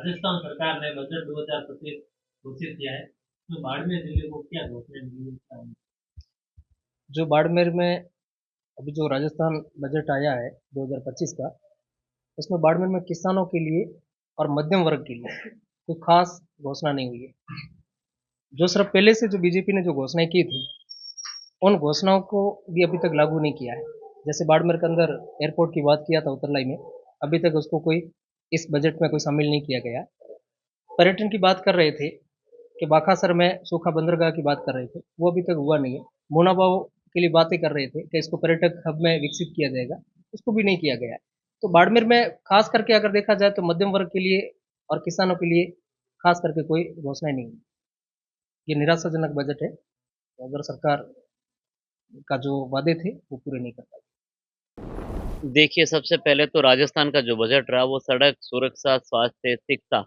राजस्थान सरकार ने बजट 2025 घोषित किया है, तो बाड़मेर जिले को क्या घोषणा मिली है इसका? जो बाड़मेर में अभी जो राजस्थान बजट आया है 2025 का, उसमें बाड़मेर में किसानों के लिए और मध्यम वर्ग के लिए कोई खास घोषणा नहीं हुई है। जो सिर्फ पहले से जो बीजेपी ने जो घोषणाएं की थी, उन घोषणाओं को भी अभी तक लागू नहीं किया है। जैसे बाड़मेर के अंदर एयरपोर्ट की बात किया था उत्तरलाई में, अभी तक उसको कोई इस बजट में कोई शामिल नहीं किया गया। पर्यटन की बात कर रहे थे कि बाखासर में सूखा बंदरगाह की बात कर रहे थे, वो अभी तक हुआ नहीं है। मोनाबाव के लिए बातें कर रहे थे कि इसको पर्यटक हब में विकसित किया जाएगा, उसको भी नहीं किया गया है। तो बाड़मेर में खास करके अगर देखा जाए तो मध्यम वर्ग के लिए और किसानों के लिए खास करके कोई घोषणा नहीं है। ये निराशाजनक बजट है। तो अगर सरकार का जो वादे थे वो पूरे नहीं कर पाई। देखिए, सबसे पहले तो राजस्थान का जो बजट रहा वो सड़क सुरक्षा, स्वास्थ्य, शिक्षा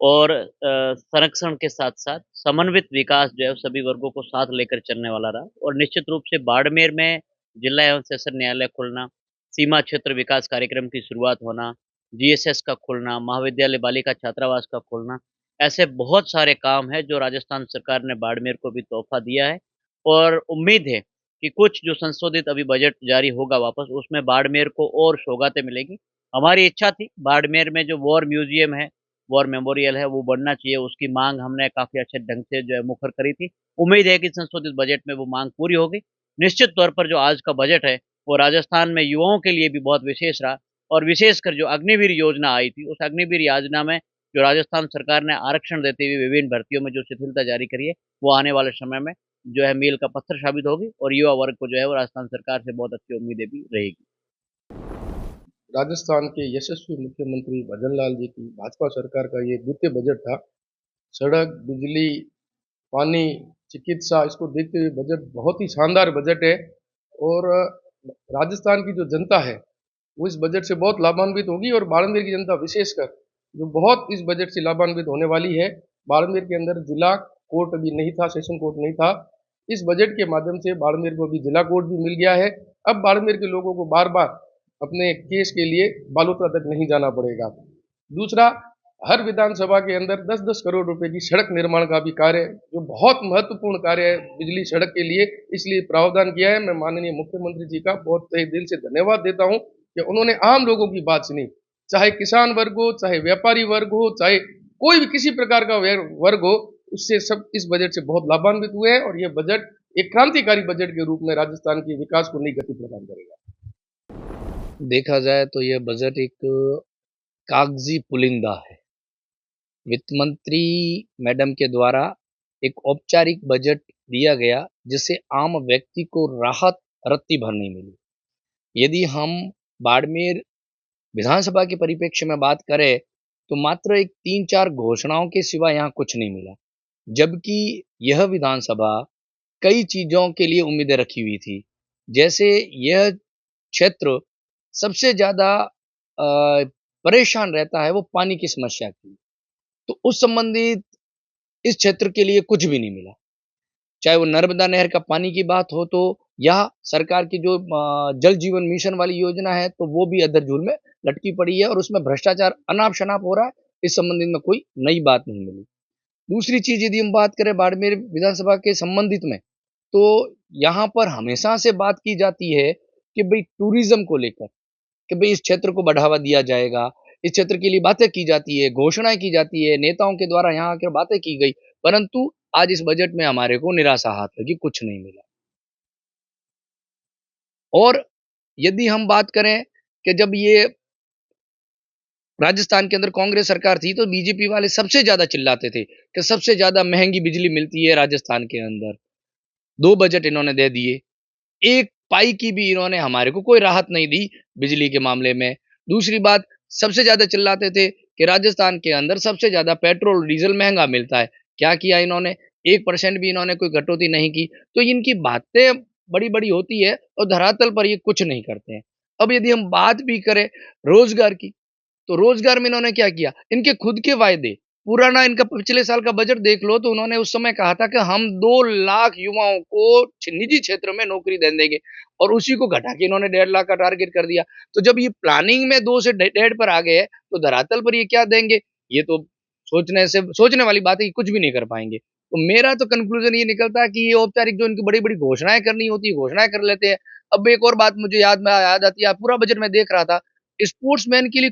और संरक्षण के साथ-साथ समन्वित विकास जो है सभी वर्गों को साथ लेकर चलने वाला रहा और निश्चित रूप से बाड़मेर में जिला एवं सेशन न्यायालय खुलना, सीमा क्षेत्र विकास कार्यक्रम की शुरुआत होना, जीएसएस का खुलना, महाविद्यालय बालिका छात्रावास का खुलना, ऐसे बहुत सारे काम हैं जो राजस्थान सरकार ने बाड़मेर को भी तोहफ़ा दिया है और उम्मीद है कि कुछ जो संशोधित अभी बजट जारी होगा वापस उसमें बाड़मेर को और सौगातें मिलेगी। हमारी इच्छा थी बाड़मेर में जो वॉर म्यूज़ियम है, वॉर मेमोरियल है वो बनना चाहिए, उसकी माँग हमने काफ़ी अच्छे ढंग से जो है मुखर करी थी। उम्मीद है कि संशोधित बजट में वो माँग पूरी होगी। निश्चित तौर पर जो आज का बजट है, वो राजस्थान में युवाओं के लिए भी बहुत विशेष रहा और विशेषकर जो अग्निवीर योजना आई थी, उस अग्निवीर योजना में जो राजस्थान सरकार ने आरक्षण देते हुए विभिन्न भर्तियों में जो शिथिलता जारी करी है, वो आने वाले समय में जो है मील का पत्थर साबित होगी और युवा वर्ग को जो है वो राजस्थान सरकार से बहुत अच्छी उम्मीदें भी रहेगी। राजस्थान के यशस्वी मुख्यमंत्री भजन लाल जी की भाजपा सरकार का ये द्वितीय बजट था। सड़क, बिजली, पानी, चिकित्सा, इसको देखते हुए बजट बहुत ही शानदार बजट है और राजस्थान की जो जनता है वो इस बजट से बहुत लाभान्वित होगी और बाड़मेर की जनता विशेषकर जो बहुत इस बजट से लाभान्वित होने वाली है। बाड़मेर के अंदर जिला कोर्ट अभी नहीं था, सेशन कोर्ट नहीं था। इस बजट के माध्यम से बाड़मेर को अभी जिला कोर्ट भी मिल गया है। अब बाड़मेर के लोगों को बार बार अपने केस के लिए बालोतरा तक नहीं जाना पड़ेगा। दूसरा, हर विधानसभा के अंदर 10-10 करोड़ रुपए की सड़क निर्माण का भी कार्य, जो बहुत महत्वपूर्ण कार्य है बिजली सड़क के लिए, इसलिए प्रावधान किया है। मैं माननीय मुख्यमंत्री जी का बहुत तहे दिल से धन्यवाद देता हूं कि उन्होंने आम लोगों की बात सुनी। चाहे किसान वर्ग हो, चाहे व्यापारी वर्ग हो, चाहे कोई भी किसी प्रकार का वर्ग हो, उससे सब इस बजट से बहुत लाभान्वित हुए हैं और यह बजट एक क्रांतिकारी बजट के रूप में राजस्थान के विकास को नई गति प्रदान करेगा। देखा जाए तो यह बजट एक कागजी पुलिंदा है। वित्त मंत्री मैडम के द्वारा एक औपचारिक बजट दिया गया जिससे आम व्यक्ति को राहत रत्ती भर नहीं मिली। यदि हम बाड़मेर विधानसभा के परिप्रेक्ष्य में बात करें तो मात्र एक 3-4 घोषणाओं के सिवा यहाँ कुछ नहीं मिला, जबकि यह विधानसभा कई चीजों के लिए उम्मीदें रखी हुई थी। जैसे यह क्षेत्र सबसे ज्यादा परेशान रहता है वो पानी की समस्या की, तो उस संबंधित इस क्षेत्र के लिए कुछ भी नहीं मिला। चाहे वो नर्मदा नहर का पानी की बात हो तो या सरकार की जो जल जीवन मिशन वाली योजना है तो वो भी अधर-झूल में लटकी पड़ी है और उसमें भ्रष्टाचार अनाप शनाप हो रहा है। इस संबंधित में कोई नई बात नहीं मिली। दूसरी चीज यदि हम बात करें बाड़मेर विधानसभा के संबंधित में, तो यहाँ पर हमेशा से बात की जाती है कि भाई टूरिज्म को लेकर कि भाई इस क्षेत्र को बढ़ावा दिया जाएगा, इस क्षेत्र के लिए बातें की जाती है, घोषणाएं की जाती है, नेताओं के द्वारा यहाँ आकर बातें की गई, परंतु आज इस बजट में हमारे को निराशा हाथ लगी, कुछ नहीं मिला। और यदि हम बात करें कि जब ये राजस्थान के अंदर कांग्रेस सरकार थी तो बीजेपी वाले सबसे ज्यादा चिल्लाते थे कि सबसे ज्यादा महंगी बिजली मिलती है राजस्थान के अंदर। 2 बजट इन्होंने दे दिए, एक पाई की भी इन्होंने हमारे को कोई राहत नहीं दी बिजली के मामले में। दूसरी बात, सबसे ज्यादा चिल्लाते थे कि राजस्थान के अंदर सबसे ज्यादा पेट्रोल डीजल महंगा मिलता है। क्या किया इन्होंने? 1% भी इन्होंने कोई कटौती नहीं की। तो इनकी बातें बड़ी बड़ी होती है और धरातल पर ये कुछ नहीं करते हैं। अब यदि हम बात भी करें रोजगार की, तो रोजगार में इन्होंने क्या किया? इनके खुद के वायदे, पुराना इनका पिछले साल का बजट देख लो तो उन्होंने उस समय कहा था कि हम 2 लाख युवाओं को निजी क्षेत्र में नौकरी दे देंगे और उसी को घटा के इन्होंने 1.5 लाख का टारगेट कर दिया। तो जब ये प्लानिंग में 2 से 1.5 पर आ गए तो धरातल पर ये क्या देंगे? ये तो सोचने वाली बात है कि कुछ भी नहीं कर पाएंगे। तो मेरा तो कंक्लूजन ये निकलता है कि ये औपचारिक जो इनकी बड़ी-बड़ी घोषणाएँ करनी होती है, घोषणाएँ कर लेते हैं। अब एक और बात मुझे याद आती है, पूरा बजट मैं देख रहा था, स्पोर्ट्समैन के लिए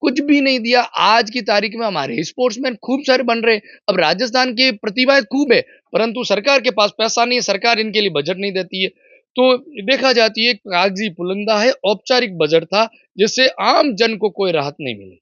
कुछ भी नहीं दिया। आज की तारीख में हमारे स्पोर्ट्समैन खूब सारे बन रहे हैं। अब राजस्थान की प्रतिभाएं खूब है, परंतु सरकार के पास पैसा नहीं है, सरकार इनके लिए बजट नहीं देती है। तो देखा जाती है कागजी पुलिंदा है, औपचारिक बजट था, जिससे आम जन को कोई राहत नहीं मिली।